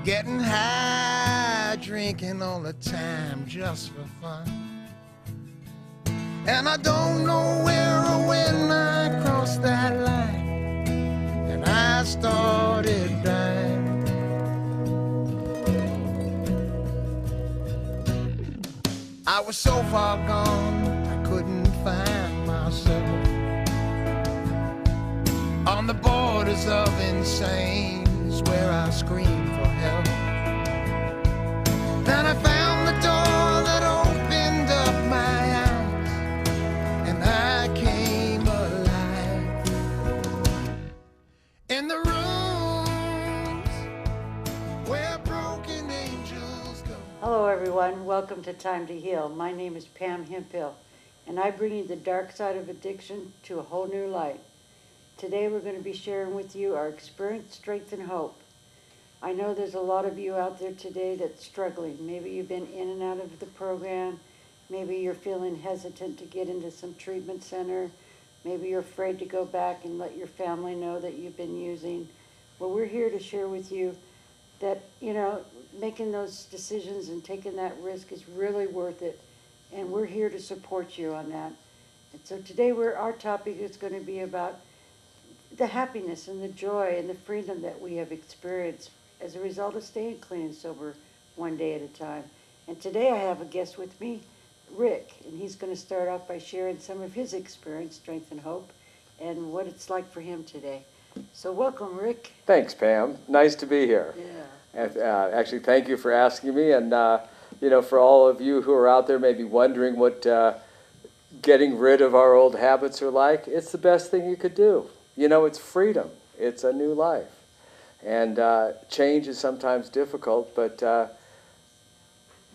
Getting high, drinking all the time just for fun. And I don't know where or when I crossed that line, and I started dying. I was so far gone, I couldn't find myself. On the borders of insane is where I screamed for help. Then I found the door that opened up my eyes, and I came alive. In the rooms where broken angels go. Hello everyone, welcome to Time to Heal. My name is Pam Hemphill, and I bring you the dark side of addiction to a whole new light. Today we're going to be sharing with you our experience, strength, and hope. I know there's a lot of you out there today that's struggling. Maybe you've been in and out of the program. Maybe you're feeling hesitant to get into some treatment center. Maybe you're afraid to go back and let your family know that you've been using. Well, we're here to share with you that, making those decisions and taking that risk is really worth it. And we're here to support you on that. And so today our topic is going to be about the happiness and the joy and the freedom that we have experienced as a result of staying clean and sober one day at a time. And today I have a guest with me, Rick, and he's going to start off by sharing some of his experience, strength, and hope, and what it's like for him today. So welcome, Rick. Thanks, Pam. Nice to be here. Yeah. Actually, thank you for asking me. And, for all of you who are out there maybe wondering what getting rid of our old habits are like, it's the best thing you could do. It's freedom. It's a new life. And change is sometimes difficult, but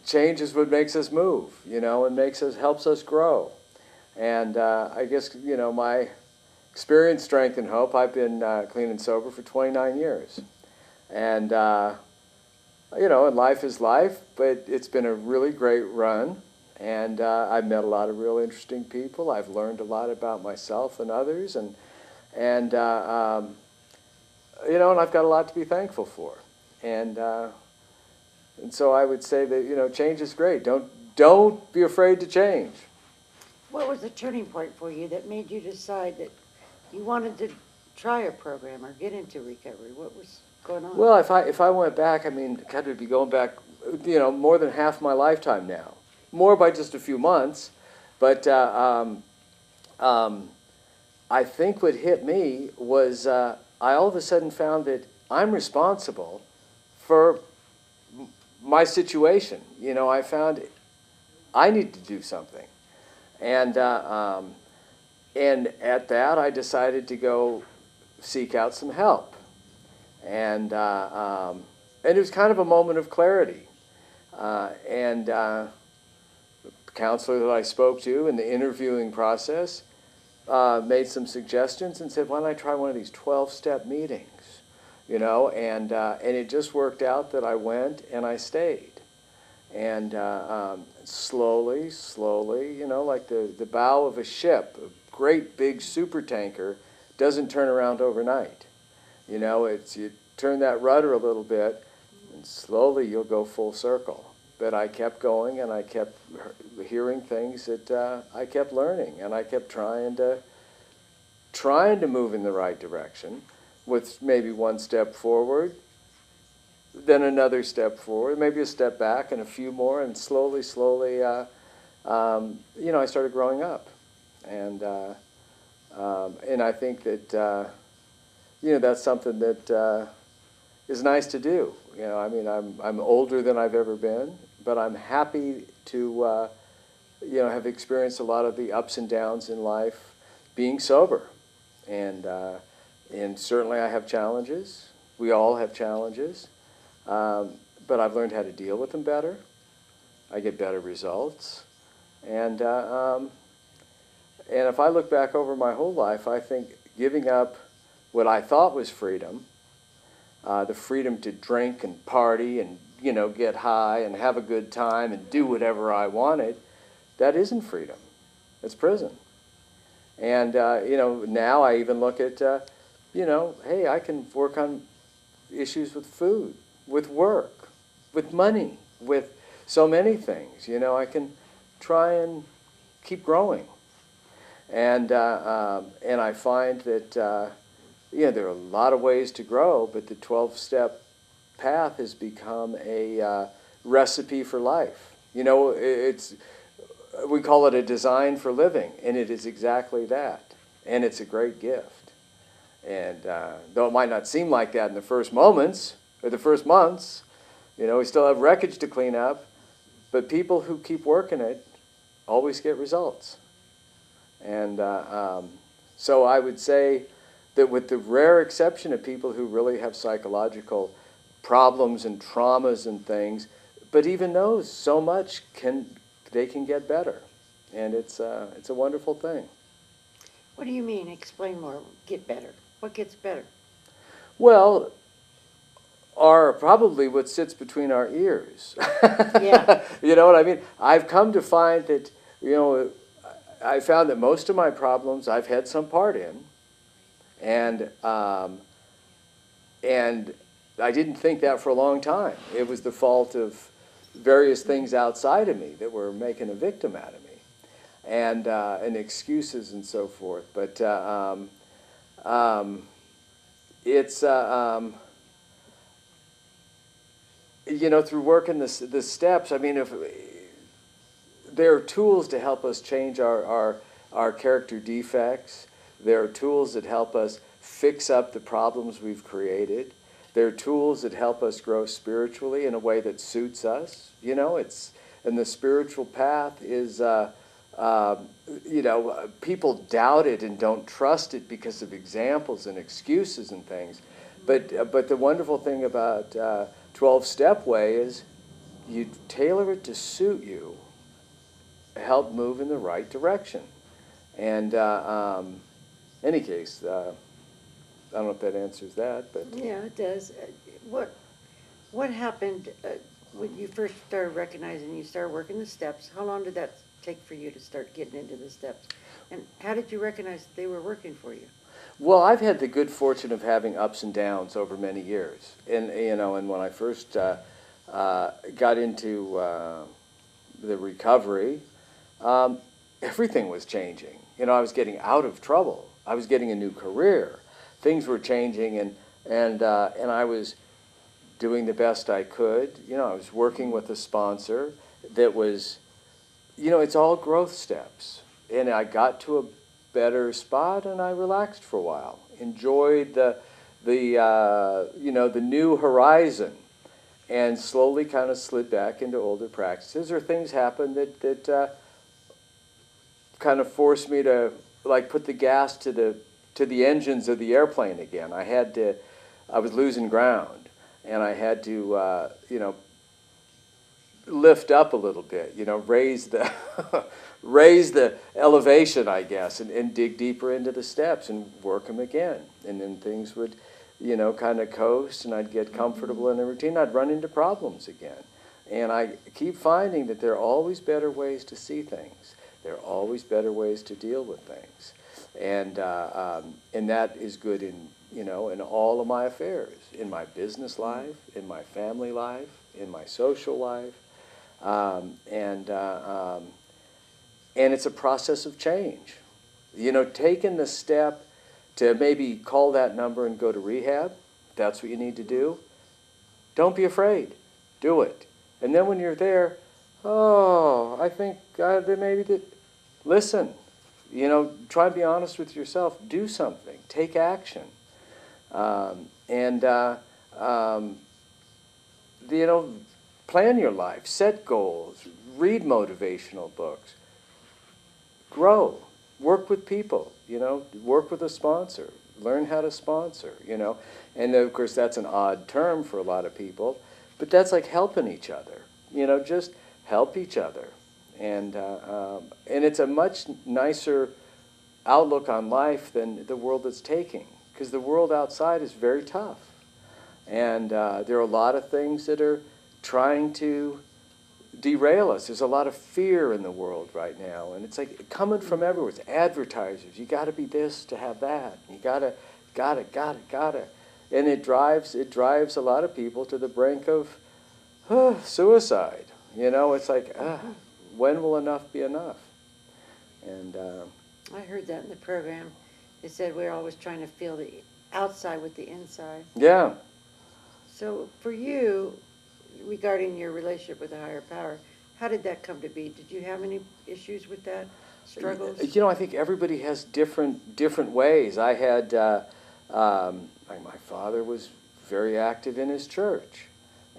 change is what makes us move, and helps us grow. And I guess, my experience, strength, and hope, I've been clean and sober for 29 years. And, and life is life, but it's been a really great run. And I've met a lot of real interesting people. I've learned a lot about myself and others. And I've got a lot to be thankful for. And so I would say that, change is great. Don't be afraid to change. What was the turning point for you that made you decide that you wanted to try a program or get into recovery? What was going on? Well, if I went back, God, would be going back, more than half my lifetime now. More by just a few months. But I think what hit me was I all of a sudden found that I'm responsible for my situation. I found I need to do something. And at that, I decided to go seek out some help. And it was kind of a moment of clarity. The counselor that I spoke to in the interviewing process made some suggestions and said, why don't I try one of these 12-step meetings, and it just worked out that I went and I stayed. And slowly, like the bow of a ship, a great big super tanker doesn't turn around overnight. You turn that rudder a little bit and slowly you'll go full circle. But I kept going, and I kept hearing things that I kept learning, and I kept trying to move in the right direction, with maybe one step forward, then another step forward, maybe a step back, and a few more, and slowly, I started growing up, and I think that that's something that is nice to do. I'm older than I've ever been. But I'm happy to, have experienced a lot of the ups and downs in life being sober. And certainly I have challenges. We all have challenges. But I've learned how to deal with them better. I get better results. And if I look back over my whole life, I think giving up what I thought was freedom, the freedom to drink and party and get high and have a good time and do whatever I wanted, that isn't freedom. It's prison. And, now I even look at, hey, I can work on issues with food, with work, with money, with so many things. You know, I can try and keep growing. And I find that, there are a lot of ways to grow, but the 12-step path has become a recipe for life. You know, we call it a design for living, and it is exactly that. And it's a great gift. And though it might not seem like that in the first moments or the first months, we still have wreckage to clean up, but people who keep working it always get results. And so I would say that with the rare exception of people who really have psychological problems and traumas and things, but even those, so much they can get better. And it's a wonderful thing. What do you mean? Explain more. Get better. What gets better? Well, probably what sits between our ears. Yeah. You know what I mean? I've come to find that, I found that most of my problems I've had some part in, and I didn't think that for a long time. It was the fault of various things outside of me that were making a victim out of me, and excuses and so forth. But it's through working the steps. I mean, if there are tools to help us change our character defects. There are tools that help us fix up the problems we've created. There are tools that help us grow spiritually in a way that suits us. And the spiritual path is, people doubt it and don't trust it because of examples and excuses and things. But the wonderful thing about 12-step way is you tailor it to suit you, help move in the right direction. And any case, I don't know if that answers that, but Yeah, it does. What happened when you first started recognizing you started working the steps? How long did that take for you to start getting into the steps? And how did you recognize that they were working for you? well, I've had the good fortune of having ups and downs over many years. And when I first got into the recovery, everything was changing. I was getting out of trouble. I was getting a new career. Things were changing, and I was doing the best I could. I was working with a sponsor that was, it's all growth steps. And I got to a better spot, and I relaxed for a while. Enjoyed the new horizon, and slowly kind of slid back into older practices. Or things happened that kind of forced me to put the gas to the engines of the airplane again. I was losing ground, and I had to lift up a little bit, raise the raise the elevation, I guess, and dig deeper into the steps and work them again. And then things would, kind of coast, and I'd get comfortable in the routine. I'd run into problems again. And I keep finding that there are always better ways to see things. There are always better ways to deal with things. And that is good in all of my affairs, in my business life, in my family life, in my social life. And it's a process of change. Taking the step to maybe call that number and go to rehab, that's what you need to do. Don't be afraid. Do it. And then when you're there, I think listen. Try and be honest with yourself. Do something. Take action. Plan your life. Set goals. Read motivational books. Grow. Work with people. Work with a sponsor. Learn how to sponsor. And of course that's an odd term for a lot of people, but that's like helping each other. Just help each other. And it's a much nicer outlook on life than the world it's taking, because the world outside is very tough. And there are a lot of things that are trying to derail us. There's a lot of fear in the world right now, and it's like coming from everywhere. It's advertisers. You got to be this to have that. You gotta. And it drives a lot of people to the brink of suicide. You know, it's like, when will enough be enough? And I heard that in the program. They said we're always trying to feel the outside with the inside. yeah. So for you, regarding your relationship with the higher power, how did that come to be? Did you have any issues with that, struggles? You know, I think everybody has different ways. I had, my father was very active in his church,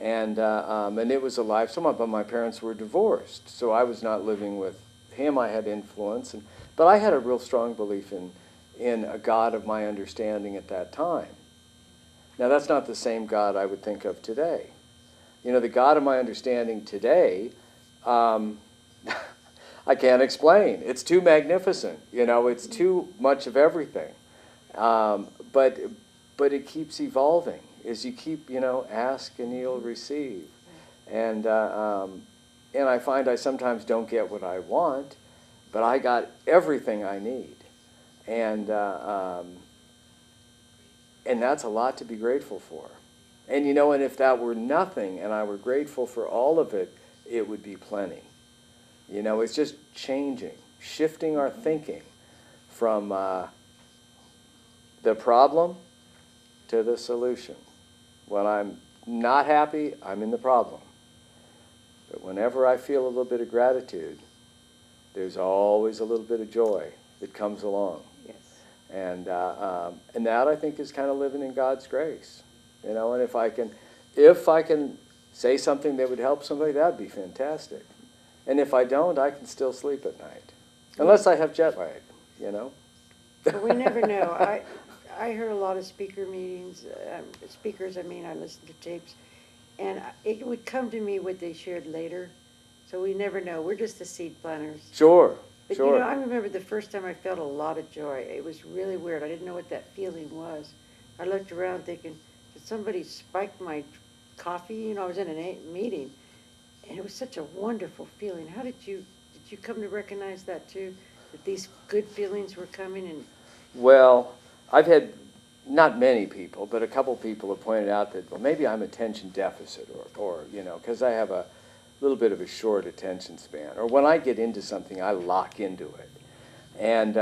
and it was a life. Some of my parents were divorced, so I was not living with him. I had influence, but I had a real strong belief in a God of my understanding at that time. Now, that's not the same God I would think of today. You know, the God of my understanding today, I can't explain. It's too magnificent. You know, it's too much of everything. But it keeps evolving as you keep, you know, ask and you'll receive. And I find I sometimes don't get what I want, but I got everything I need. And that's a lot to be grateful for. And you know, and if that were nothing and I were grateful for all of it, it would be plenty. You know, it's just changing, shifting our thinking from the problem to the solution. When I'm not happy, I'm in the problem. But whenever I feel a little bit of gratitude, there's always a little bit of joy that comes along. Yes. And that, I think, is kind of living in God's grace. You know, and if I can say something that would help somebody, that'd be fantastic. And if I don't, I can still sleep at night. Unless I have jet lag, you know. Well, we never know. I heard a lot of speaker meetings, speakers, I listened to tapes, and it would come to me what they shared later. So we never know. We're just the seed planters. Sure, But sure. you know, I remember the first time I felt a lot of joy. It was really weird. I didn't know what that feeling was. I looked around thinking, did somebody spike my coffee? You know, I was in a meeting, and it was such a wonderful feeling. How did you come to recognize that too? That these good feelings were coming? And Well, I've had not many people, but a couple people have pointed out that, well, maybe I'm attention deficit, or you know, because I have a little bit of a short attention span. Or when I get into something, I lock into it. And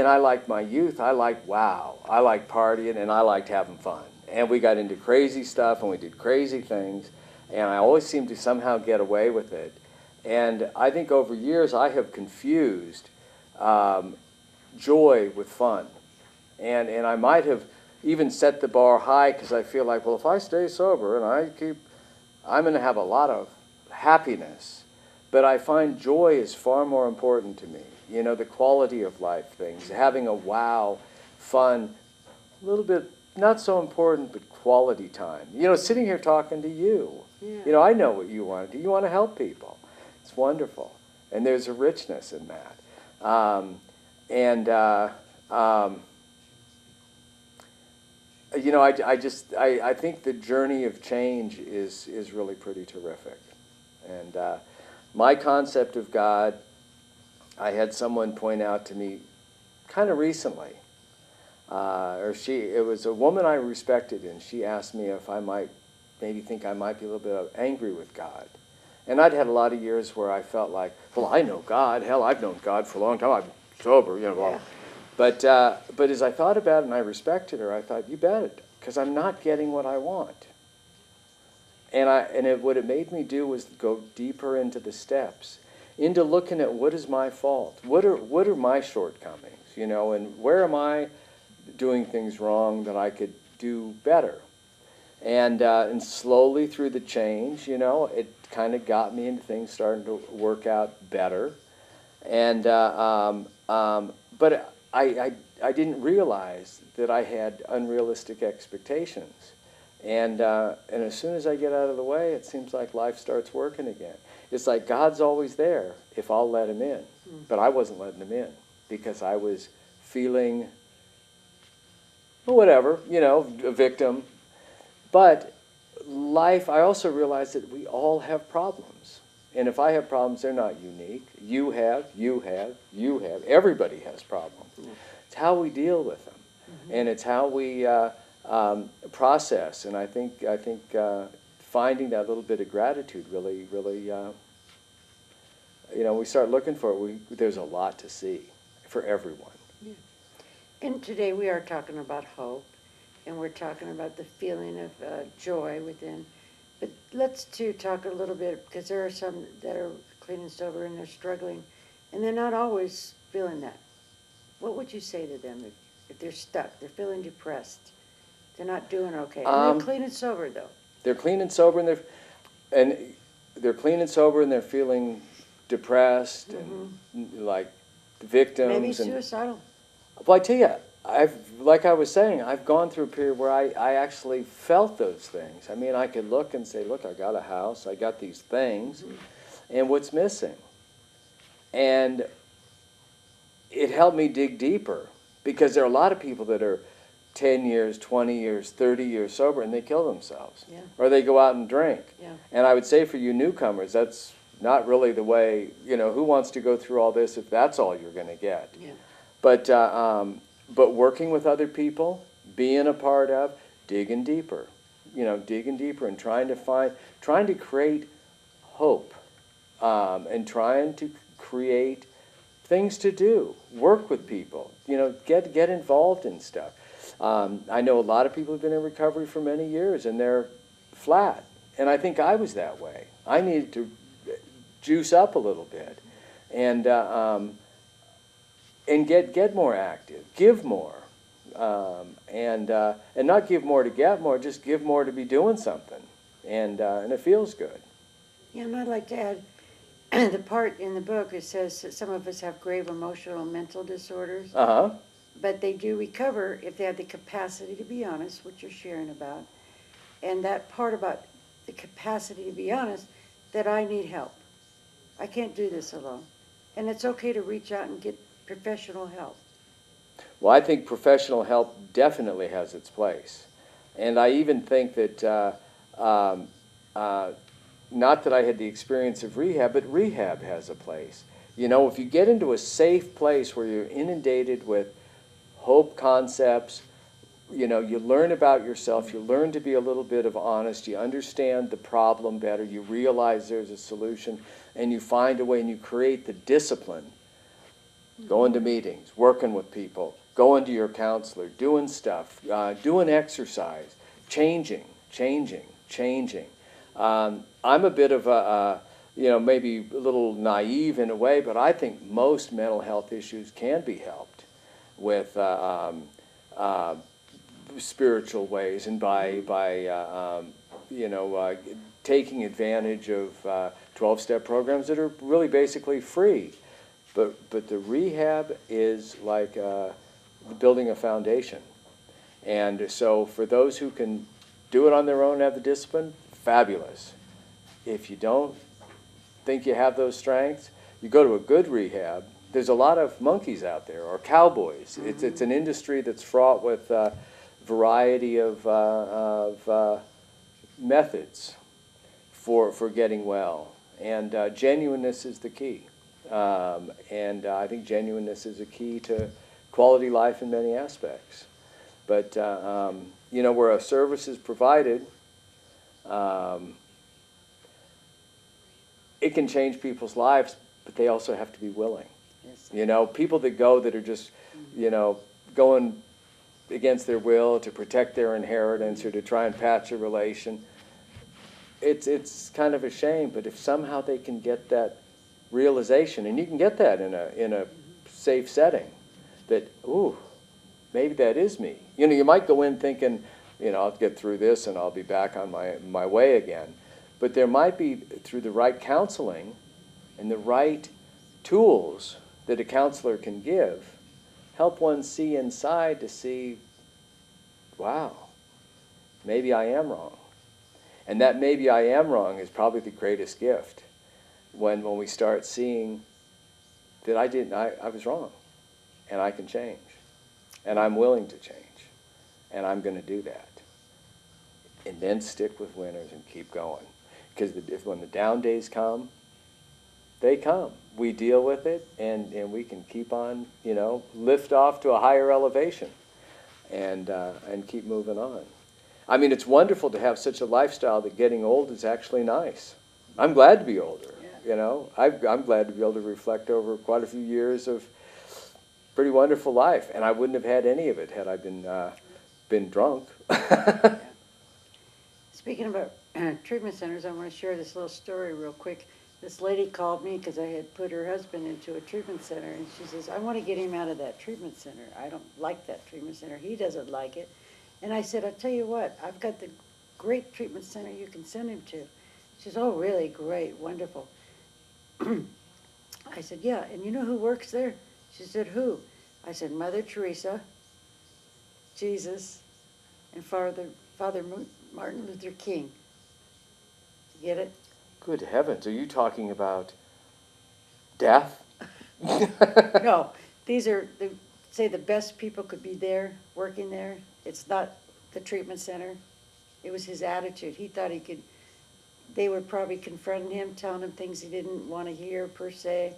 I liked my youth. I liked wow. I liked partying, and I liked having fun. And we got into crazy stuff, and we did crazy things, and I always seemed to somehow get away with it. And I think over years I have confused joy with fun. And I might have even set the bar high because I feel like, well, if I stay sober and I'm going to have a lot of happiness. But I find joy is far more important to me. You know, the quality of life things, having a wow, fun, a little bit, not so important, but quality time. You know, sitting here talking to you. yeah. You know, I know what you want to do. You want to help people. It's wonderful. And there's a richness in that. You know, I think the journey of change is really pretty terrific. And my concept of God, I had someone point out to me kind of recently, it was a woman I respected, and she asked me if I might maybe think I might be a little bit angry with God. And I'd had a lot of years where I felt like, well, I know God. Hell, I've known God for a long time. I'm sober, you know. Yeah. But as I thought about it and I respected her, I thought, you bet, because I'm not getting what I want. What it made me do was go deeper into the steps, into looking at what is my fault, what are my shortcomings, you know, and where am I doing things wrong that I could do better. And slowly through the change, you know, it kind of got me into things starting to work out better. But I didn't realize that I had unrealistic expectations. And as soon as I get out of the way, it seems like life starts working again. It's like God's always there if I'll let him in. But I wasn't letting him in because I was feeling, well, whatever, you know, a victim. But life, I also realized that we all have problems. And if I have problems, they're not unique. You have. Everybody has problems. It's how we deal with them. And it's how we process. And I think finding that little bit of gratitude really, we start looking for it. There's a lot to see for everyone. Yeah. And today we are talking about hope, and we're talking about the feeling of joy within. But let's too talk a little bit, because there are some that are clean and sober and they're struggling, and they're not always feeling that. What would you say to them if they're stuck, they're feeling depressed, they're not doing okay, and they're clean and sober though? They're clean and sober, and they're clean and sober, and they're feeling depressed and like victims. Maybe suicidal. Well, I tell you, like I was saying, I've gone through a period where I actually felt those things. I mean, I could look and say, look, I got a house, I got these things, and what's missing? And it helped me dig deeper, because there are a lot of people that are 10 years, 20 years, 30 years sober, and they kill themselves. Yeah. Or they go out and drink. Yeah. And I would say for you newcomers, that's not really the way, who wants to go through all this if that's all you're going to get? Yeah. But working with other people, being a part of, digging deeper, and trying to create hope, and trying to create things to do, work with people, get involved in stuff. I know a lot of people have been in recovery for many years, and they're flat. And I think I was that way. I needed to juice up a little bit, and get more active, give more, and not give more to get more, just give more to be doing something, and it feels good. Yeah, and I'd like to add the part in the book that says that some of us have grave emotional and mental disorders, but they do recover if they have the capacity to be honest, what you're sharing about, and that part about the capacity to be honest, that I need help. I can't do this alone. And it's okay to reach out and get professional help. Well, I think professional help definitely has its place. And I even think that, not that I had the experience of rehab, but rehab has a place. If you get into a safe place where you're inundated with hope concepts, you learn about yourself, you learn to be a little bit of honest, you understand the problem better, you realize there's a solution, and you find a way and you create the discipline, going to meetings, working with people, going to your counselor, doing stuff, doing exercise, changing. I'm a bit of maybe a little naive in a way, but I think most mental health issues can be helped with spiritual ways, and by taking advantage of 12-step programs that are really basically free. But the rehab is like building a foundation. And so for those who can do it on their own, have the discipline, fabulous. If you don't think you have those strengths, you go to a good rehab. There's a lot of monkeys out there, or cowboys. It's an industry that's fraught with variety of methods for getting well. And genuineness is the key. And I think genuineness is a key to quality life in many aspects. But, where a service is provided, it can change people's lives, but they also have to be willing. Yes. People that go that are just, going against their will to protect their inheritance or to try and patch a relation, it's kind of a shame. But if somehow they can get that realization, and you can get that in a safe setting, that, ooh, maybe that is me. You might go in thinking, I'll get through this and I'll be back on my way again. But there might be, through the right counseling and the right tools that a counselor can give, help one see inside to see, wow, maybe I am wrong. And that maybe I am wrong is probably the greatest gift, when we start seeing that I was wrong, and I can change, and I'm willing to change, and I'm going to do that. And then stick with winners and keep going. Because when the down days come, they come. We deal with it, and we can keep on, lift off to a higher elevation. and keep moving on. I mean, it's wonderful to have such a lifestyle that getting old is actually nice. I'm glad to be older. Yeah. You know, I'm glad to be able to reflect over quite a few years of pretty wonderful life, and I wouldn't have had any of it had I been drunk. Yeah. Speaking about treatment centers, I want to share this little story real quick. This lady called me because I had put her husband into a treatment center, and she says, I want to get him out of that treatment center. I don't like that treatment center. He doesn't like it. And I said, I'll tell you what, I've got the great treatment center you can send him to. She says, oh, really? Great, wonderful. I said, yeah, and you know who works there? She said, who? I said, Mother Teresa, Jesus, and Father Martin Luther King. You get it? Good heavens, are you talking about death? No, these are, say the best people could be there, working there. It's not the treatment center. It was his attitude. He thought he could, they were probably confronting him, telling him things he didn't want to hear per se,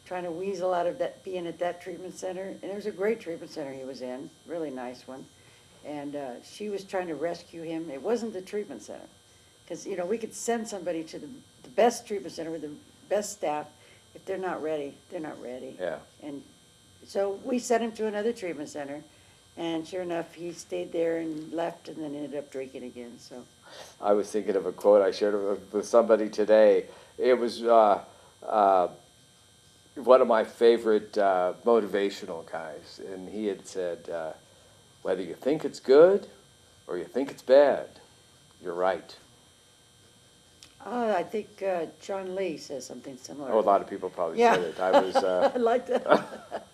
trying to weasel out of that, being at that treatment center. And it was a great treatment center he was in, really nice one. And she was trying to rescue him. It wasn't the treatment center. Because, you know, we could send somebody to the best treatment center with the best staff. If they're not ready, they're not ready. Yeah. And so we sent him to another treatment center. And sure enough, he stayed there and left and then ended up drinking again. So I was thinking of a quote I shared with somebody today. It was one of my favorite motivational guys. And he had said, whether you think it's good or you think it's bad, you're right. oh, I think John Lee says something similar. Oh, a lot of people probably Yeah. said it. I was. I like that.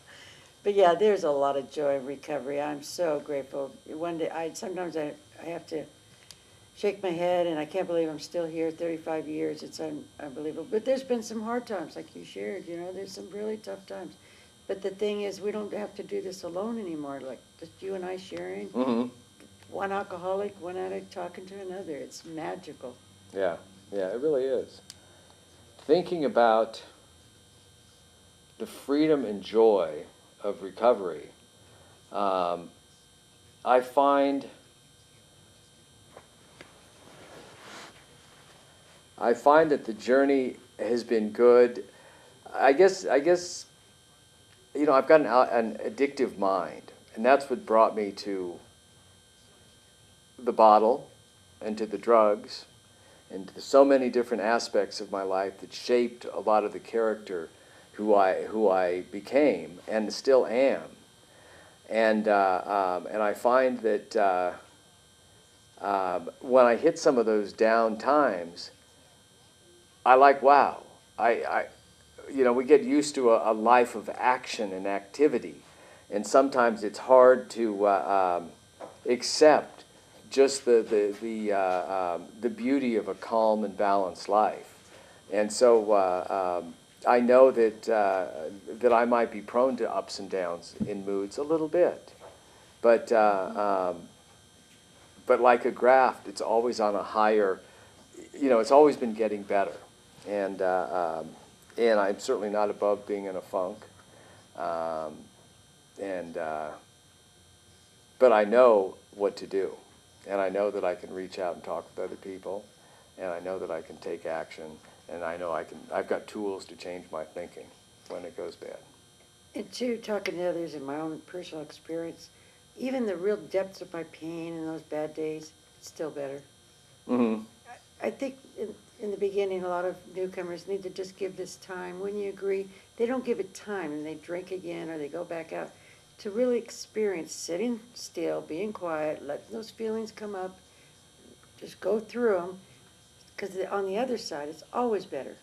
But yeah, there's a lot of joy in recovery. I'm so grateful. One day, sometimes I have to shake my head, and I can't believe I'm still here 35 years. It's unbelievable. But there's been some hard times, like you shared. You know, there's some really tough times. But the thing is, we don't have to do this alone anymore. Like just you and I sharing. Mm-hmm. One alcoholic, one addict talking to another. It's magical. Yeah, it really is. Thinking about the freedom and joy of recovery, I find that the journey has been good. I guess you know, I've got an addictive mind, and that's what brought me to the bottle and to the drugs and to so many different aspects of my life that shaped a lot of the character who I became and still am. And I find that when I hit some of those down times, I like, wow, you know, we get used to a life of action and activity, and sometimes it's hard to accept just the beauty of a calm and balanced life. And so I know that I might be prone to ups and downs in moods a little bit, but like a graft, it's always on a higher, you know, it's always been getting better, and I'm certainly not above being in a funk, but I know what to do, and I know that I can reach out and talk with other people, and I know that I can take action, and I know I've got tools to change my thinking when it goes bad. And too, talking to others in my own personal experience, even the real depths of my pain and those bad days, it's still better. Mm-hmm. I think in the beginning, a lot of newcomers need to just give this time. Wouldn't you agree? They don't give it time, and they drink again or they go back out. To really experience sitting still, being quiet, letting those feelings come up, just go through them, because on the other side, it's always better.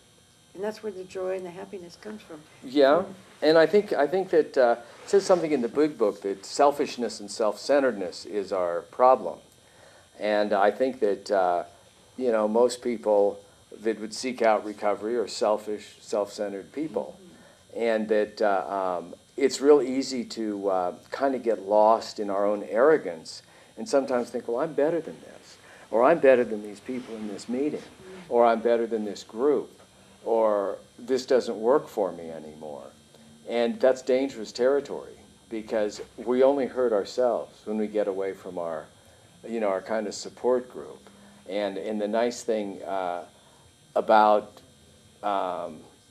And that's where the joy and the happiness comes from. Yeah, and I think that it says something in the big book that selfishness and self-centeredness is our problem. And I think that, you know, most people that would seek out recovery are selfish, self-centered people. Mm-hmm. And that it's real easy to kind of get lost in our own arrogance and sometimes think, well, I'm better than this, or I'm better than these people in this meeting, or I'm better than this group, or this doesn't work for me anymore. And that's dangerous territory, because we only hurt ourselves when we get away from our, our kind of support group. And the nice thing about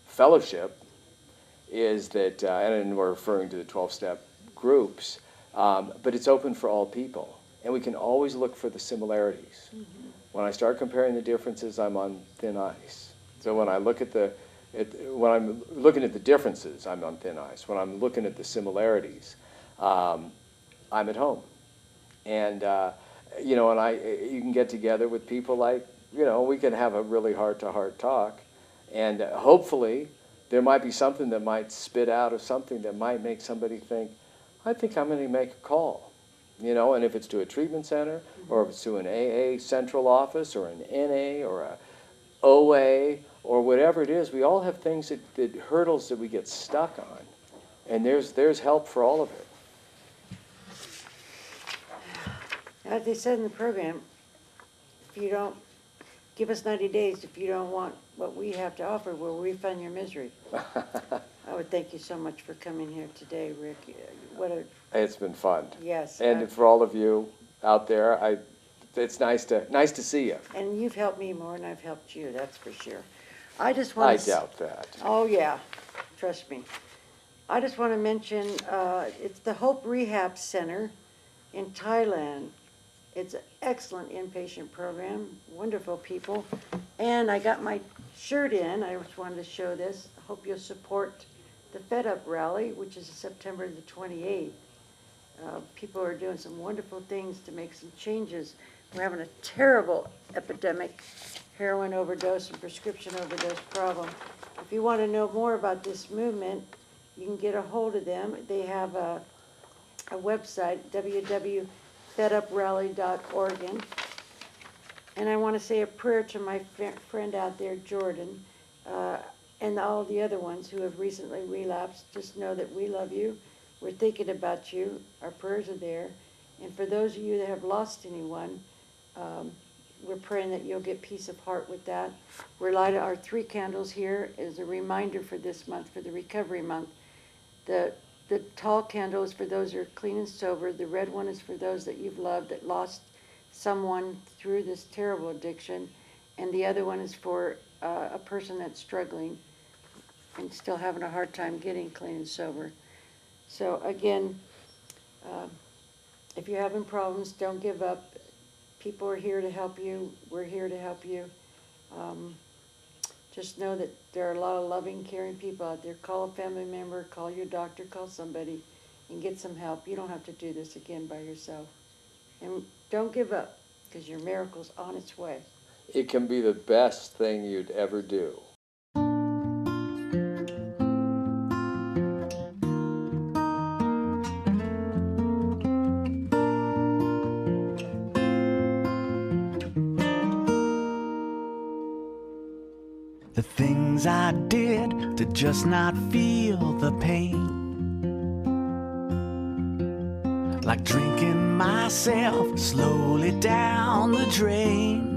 fellowship is that, and we're referring to the 12-step groups, but it's open for all people, and we can always look for the similarities. Mm-hmm. When I start comparing the differences, I'm on thin ice. So when I look at when I'm looking at the differences, I'm on thin ice. When I'm looking at the similarities, I'm at home. And you can get together with people like, we can have a really heart-to-heart talk, and hopefully there might be something that might spit out of something that might make somebody think, I think I'm going to make a call. And if it's to a treatment center, or if it's to an AA central office, or an NA, or a OA, or whatever it is, we all have things that hurdles that we get stuck on, and there's help for all of it. As they said in the program, if you don't give us 90 days, if you don't want what we have to offer, we'll refund your misery. I would thank you so much for coming here today, Rick. It's been fun. Yes. And for all of you out there, it's nice to see you. And you've helped me more than I've helped you, that's for sure. I doubt that. Oh, yeah. Trust me. I just want to mention, it's the Hope Rehab Center in Thailand. It's an excellent inpatient program, wonderful people. And I got my shirt in. I just wanted to show this. I hope you'll support the Fed Up Rally, which is September the 28th. People are doing some wonderful things to make some changes. We're having a terrible epidemic, heroin overdose and prescription overdose problem. If you want to know more about this movement, you can get a hold of them. They have a website, www.feduprally.org. And I want to say a prayer to my friend out there, Jordan, and all the other ones who have recently relapsed. Just know that we love you. We're thinking about you. Our prayers are there. And for those of you that have lost anyone, we're praying that you'll get peace of heart with that. We're lighting our 3 candles here as a reminder for this month, for the recovery month. The tall candle is for those who are clean and sober. The red one is for those that you've loved, that lost someone through this terrible addiction. And the other one is for a person that's struggling and still having a hard time getting clean and sober. So again, if you're having problems, don't give up. People are here to help you. We're here to help you. Just know that there are a lot of loving, caring people out there. Call a family member, call your doctor, call somebody, and get some help. You don't have to do this again by yourself. And don't give up, because your miracle's on its way. It can be the best thing you'd ever do. The things I did to just not feel the pain, like drinking myself slowly down the drain.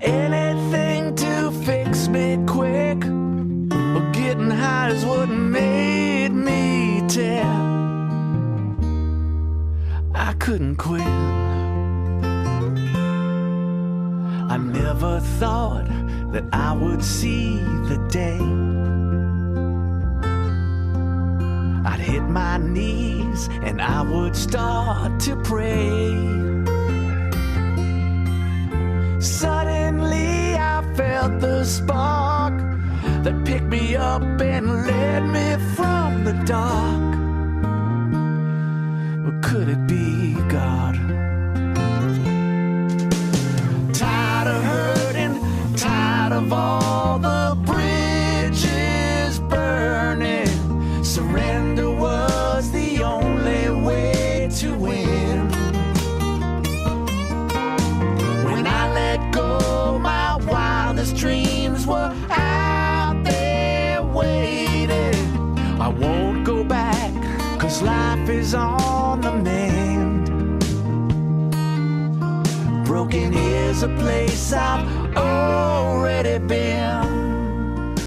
Anything to fix me quick, but getting high is what made me tear. I couldn't quit. I never thought that I would see the day I'd hit my knees and I would start to pray. Suddenly I felt the spark that picked me up and led me from the dark. Or could it be God? Tired of hurting, tired of all the bridges burning. Surrender was the only way to win. When I let go, my wildest dreams were out there waiting. I won't go back, 'cause life is on the mend. Broken is a place I've already been.